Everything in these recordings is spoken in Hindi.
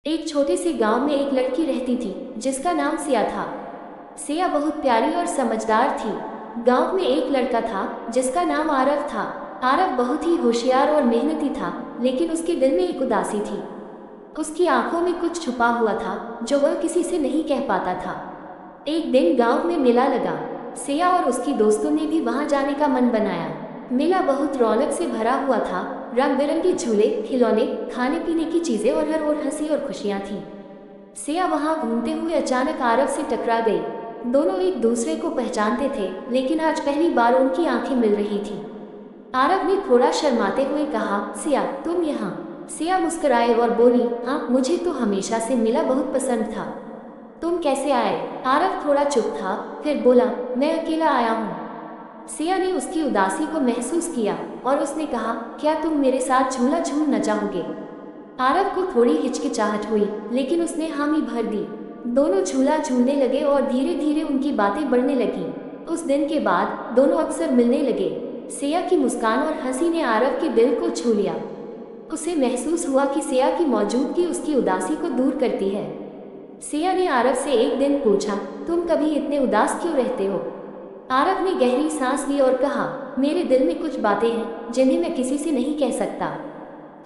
एक छोटे से गांव में एक लड़की रहती थी जिसका नाम सिया था। सिया बहुत प्यारी और समझदार थी। गांव में एक लड़का था जिसका नाम आरव था। आरव बहुत ही होशियार और मेहनती था, लेकिन उसके दिल में एक उदासी थी। उसकी आंखों में कुछ छुपा हुआ था जो वह किसी से नहीं कह पाता था। एक दिन गांव में मेला लगा। सिया और उसकी दोस्तों ने भी वहां जाने का मन बनाया। मेला बहुत रौनक से भरा हुआ था। रंग बिरंगे झूले, खिलौने, खाने पीने की चीजें और हर ओर हंसी और खुशियां थी। सिया वहां घूमते हुए अचानक आरव से टकरा गई। दोनों एक दूसरे को पहचानते थे, लेकिन आज पहली बार उनकी आंखें मिल रही थी। आरव ने थोड़ा शर्माते हुए कहा, सिया तुम यहाँ? सिया मुस्कुराए और बोली, हाँ, मुझे तो हमेशा से मेला बहुत पसंद था। तुम कैसे आए? आरव थोड़ा चुप था, फिर बोला, मैं अकेला आया हूँ। सिया ने उसकी उदासी को महसूस किया और उसने कहा, क्या तुम मेरे साथ झूला झूलना चाहोगे? आरव को थोड़ी हिचकिचाहट हुई, लेकिन उसने हामी भर दी। दोनों झूला झूलने लगे और धीरे धीरे उनकी बातें बढ़ने लगी। उस दिन के बाद दोनों अक्सर मिलने लगे। सिया की मुस्कान और हंसी ने आरव के दिल को छू लिया। उसे महसूस हुआ कि सिया की मौजूदगी उसकी उदासी को दूर करती है। सिया ने आरव से एक दिन पूछा, तुम कभी इतने उदास क्यों रहते हो? आरव ने गहरी सांस ली और कहा, मेरे दिल में कुछ बातें हैं जिन्हें मैं किसी से नहीं कह सकता,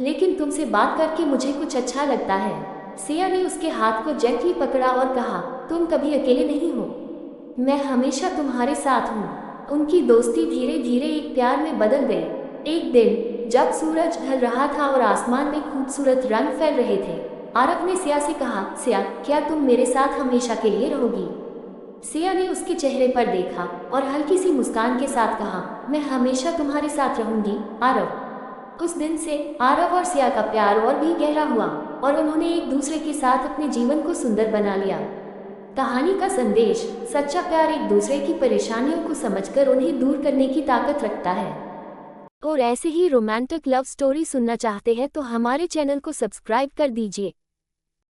लेकिन तुमसे बात करके मुझे कुछ अच्छा लगता है। सिया ने उसके हाथ को जेंटली पकड़ा और कहा, तुम कभी अकेले नहीं हो, मैं हमेशा तुम्हारे साथ हूँ। उनकी दोस्ती धीरे धीरे एक प्यार में बदल गई। एक दिन जब सूरज ढल रहा था और आसमान में खूबसूरत रंग फैल रहे थे, आरव ने सिया से कहा, सिया, क्या तुम मेरे साथ हमेशा के लिए रहोगी? सिया ने उसके चेहरे पर देखा और हल्की सी मुस्कान के साथ कहा, मैं हमेशा तुम्हारे साथ रहूंगी आरव। उस दिन से आरव और सिया का प्यार और भी गहरा हुआ और उन्होंने एक दूसरे के साथ अपने जीवन को सुंदर बना लिया। कहानी का संदेश, सच्चा प्यार एक दूसरे की परेशानियों को समझकर उन्हें दूर करने की ताकत रखता है। और ऐसे ही रोमांटिक लव स्टोरी सुनना चाहते हैं तो हमारे चैनल को सब्सक्राइब कर दीजिए।